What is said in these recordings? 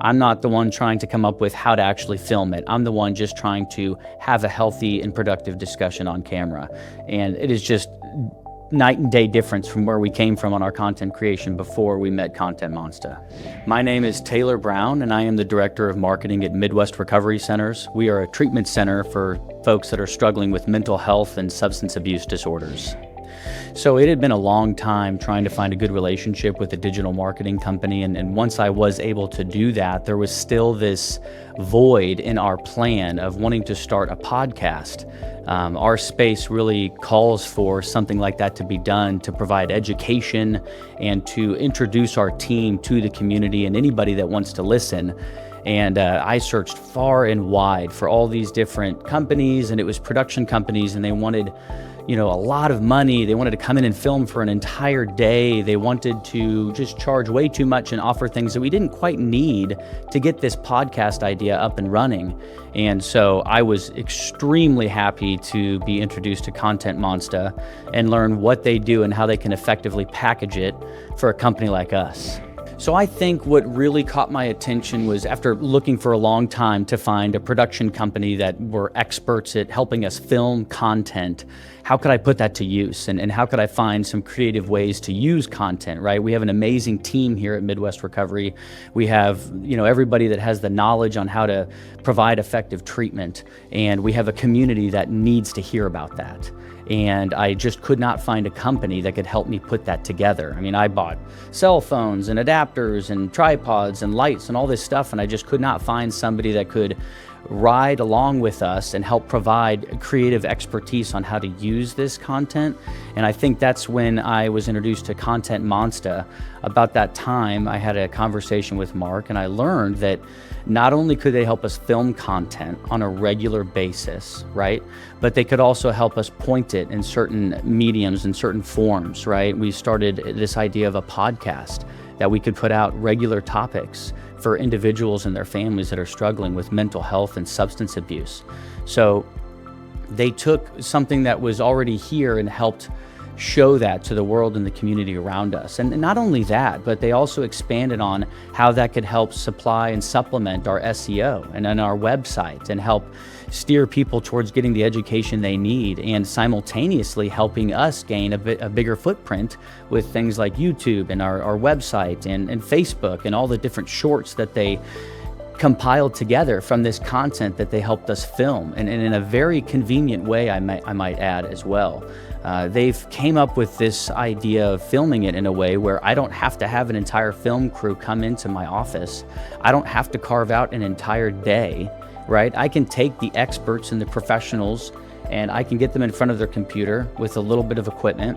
I'm not the one trying to come up with how to actually film it. I'm the one just trying to have a healthy and productive discussion on camera. And it is just night and day difference from where we came from on our content creation before we met Content Monsta. My name is Taylor Brown, and I am the Director of Marketing at Midwest Recovery Centers. We are a treatment center for folks that are struggling with mental health and substance abuse disorders. So it had been a long time trying to find a good relationship with a digital marketing company, and once I was able to do that, there was still this void in our plan of wanting to start a podcast. Our space really calls for something like that to be done, to provide education and to introduce our team to the community and anybody that wants to listen. And I searched far and wide for all these different companies, and it was production companies, and they wanted a lot of money. They wanted to come in and film for an entire day. They wanted to just charge way too much and offer things that we didn't quite need to get this podcast idea up and running. And so I was extremely happy to be introduced to Content Monsta and learn what they do and how they can effectively package it for a company like us. So I think what really caught my attention was, after looking for a long time to find a production company that were experts at helping us film content, how could I put that to use? And how could I find some creative ways to use content, right? We have an amazing team here at Midwest Recovery. We have, everybody that has the knowledge on how to provide effective treatment. And we have a community that needs to hear about that. And I just could not find a company that could help me put that together. I mean, I bought cell phones and adapters and tripods and lights and all this stuff, and I just could not find somebody that could ride along with us and help provide creative expertise on how to use this content. And I think that's when I was introduced to Content Monsta. About that time, I had a conversation with Mark, and I learned that not only could they help us film content on a regular basis, right, but they could also help us point it in certain mediums and certain forms, right? We started this idea of a podcast that we could put out regular topics for individuals and their families that are struggling with mental health and substance abuse. So they took something that was already here and helped show that to the world and the community around us. And not only that, but they also expanded on how that could help supply and supplement our SEO and on our website, and help steer people towards getting the education they need, and simultaneously helping us gain a bigger footprint with things like YouTube and our website and Facebook and all the different shorts that they compiled together from this content that they helped us film, and in a very convenient way, I might add as well. They've came up with this idea of filming it in a way where I don't have to have an entire film crew come into my office. I don't have to carve out an entire day, right? I can take the experts and the professionals, and I can get them in front of their computer with a little bit of equipment,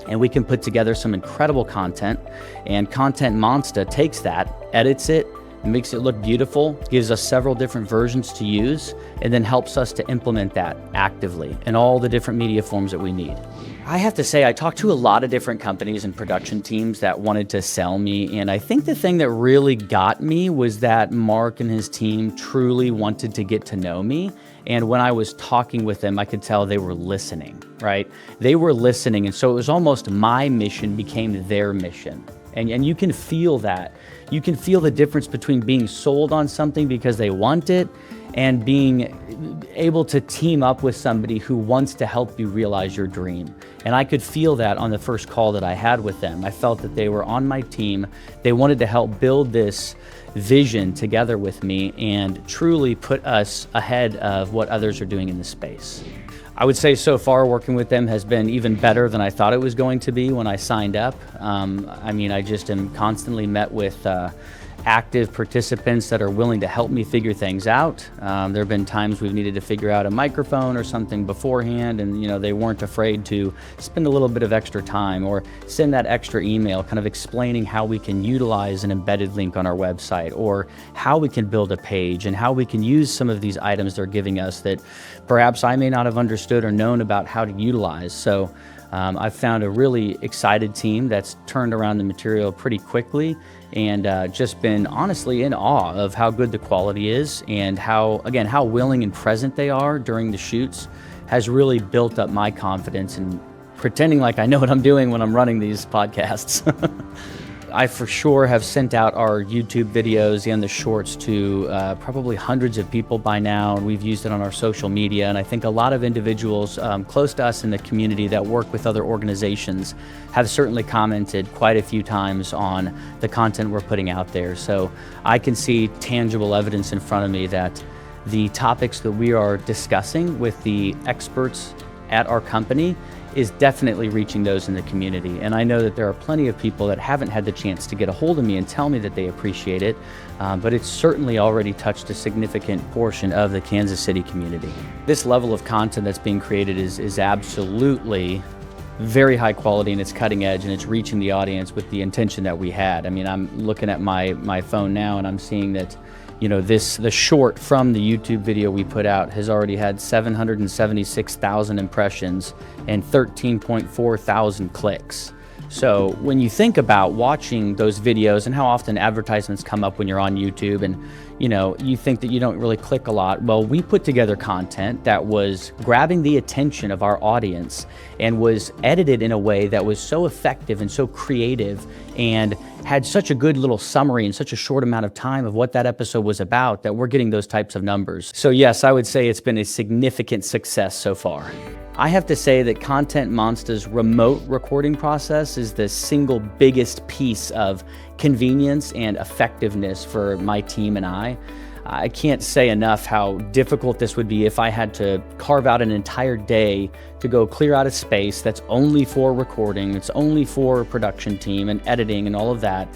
and we can put together some incredible content. And Content Monsta takes that, edits it, makes it look beautiful, gives us several different versions to use, and then helps us to implement that actively in all the different media forms that we need. I have to say, I talked to a lot of different companies and production teams that wanted to sell me, and I think the thing that really got me was that Mark and his team truly wanted to get to know me. And when I was talking with them, I could tell they were listening, right? They were listening, and so it was almost my mission became their mission. And you can feel that. You can feel the difference between being sold on something because they want it and being able to team up with somebody who wants to help you realize your dream. And I could feel that on the first call that I had with them. I felt that they were on my team. They wanted to help build this vision together with me and truly put us ahead of what others are doing in the space. I would say so far working with them has been even better than I thought it was going to be when I signed up. I just am constantly met with active participants that are willing to help me figure things out. There have been times we've needed to figure out a microphone or something beforehand, and they weren't afraid to spend a little bit of extra time or send that extra email kind of explaining how we can utilize an embedded link on our website, or how we can build a page and how we can use some of these items they're giving us that perhaps I may not have understood or known about how to utilize. So I've found a really excited team that's turned around the material pretty quickly, and just been honestly in awe of how good the quality is, and how willing and present they are during the shoots has really built up my confidence in pretending like I know what I'm doing when I'm running these podcasts. I for sure have sent out our YouTube videos and the shorts to probably hundreds of people by now, and we've used it on our social media. And I think a lot of individuals close to us in the community that work with other organizations have certainly commented quite a few times on the content we're putting out there. So I can see tangible evidence in front of me that the topics that we are discussing with the experts at our company is definitely reaching those in the community. And I know that there are plenty of people that haven't had the chance to get a hold of me and tell me that they appreciate it, but it's certainly already touched a significant portion of the Kansas City community. This level of content that's being created is absolutely very high quality, and it's cutting edge, and it's reaching the audience with the intention that we had. I mean, I'm looking at my phone now and I'm seeing that, you know, the short from the YouTube video we put out has already had 776,000 impressions and 13.4 thousand clicks. So when you think about watching those videos and how often advertisements come up when you're on YouTube, and you know, you think that you don't really click a lot. Well, we put together content that was grabbing the attention of our audience and was edited in a way that was so effective and so creative and had such a good little summary in such a short amount of time of what that episode was about that we're getting those types of numbers. So yes, I would say it's been a significant success so far. I have to say that Content Monsta's remote recording process is the single biggest piece of convenience and effectiveness for my team and I. I can't say enough how difficult this would be if I had to carve out an entire day to go clear out a space that's only for recording, it's only for a production team and editing and all of that.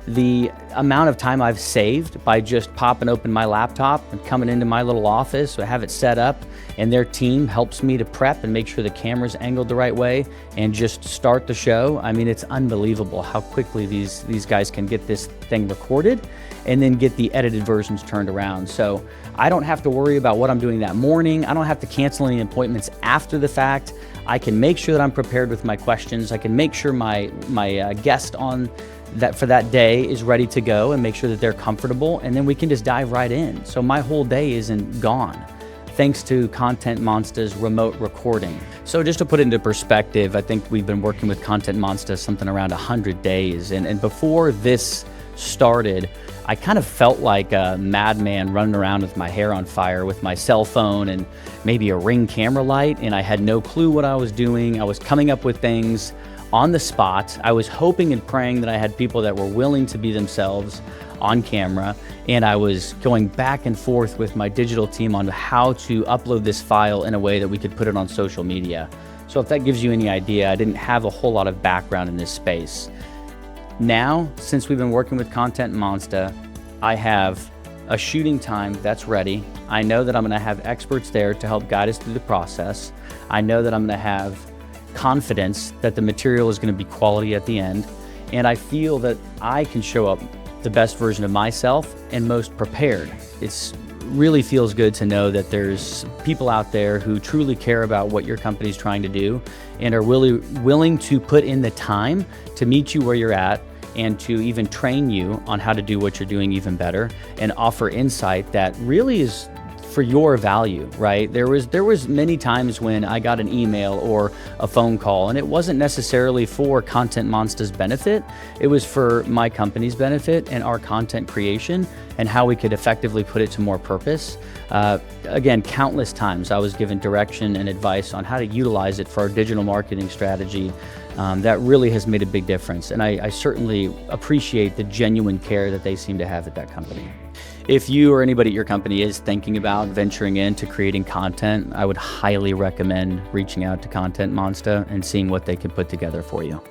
The amount of time I've saved by just popping open my laptop and coming into my little office, I have it set up, and their team helps me to prep and make sure the camera's angled the right way and just start the show. I mean, it's unbelievable how quickly these guys can get this thing recorded and then get the edited versions turned around. So I don't have to worry about what I'm doing that morning. I don't have to cancel any appointments after the fact. I can make sure that I'm prepared with my questions. I can make sure my guest on that for that day is ready to go and make sure that they're comfortable, and then we can just dive right in. So my whole day isn't gone thanks to Content Monsta's remote recording. So just to put it into perspective, I think we've been working with Content Monsta something around 100 days. And before this started, I kind of felt like a madman running around with my hair on fire with my cell phone and maybe a Ring camera light, and I had no clue what I was doing. I was coming up with things on the spot. I was hoping and praying that I had people that were willing to be themselves on camera, and I was going back and forth with my digital team on how to upload this file in a way that we could put it on social media. So if that gives you any idea, I didn't have a whole lot of background in this space. Now, since we've been working with Content Monsta, I have a shooting time that's ready. I know that I'm gonna have experts there to help guide us through the process. I know that I'm gonna have confidence that the material is going to be quality at the end, and I feel that I can show up the best version of myself and most prepared. It really feels good to know that there's people out there who truly care about what your company's trying to do and are willing to put in the time to meet you where you're at and to even train you on how to do what you're doing even better and offer insight that really is for your value, right? There was many times when I got an email or a phone call, and it wasn't necessarily for Content Monsta's benefit. It was for my company's benefit and our content creation and how we could effectively put it to more purpose. Again, countless times I was given direction and advice on how to utilize it for our digital marketing strategy. That really has made a big difference, and I certainly appreciate the genuine care that they seem to have at that company. If you or anybody at your company is thinking about venturing into creating content, I would highly recommend reaching out to Content Monsta and seeing what they can put together for you.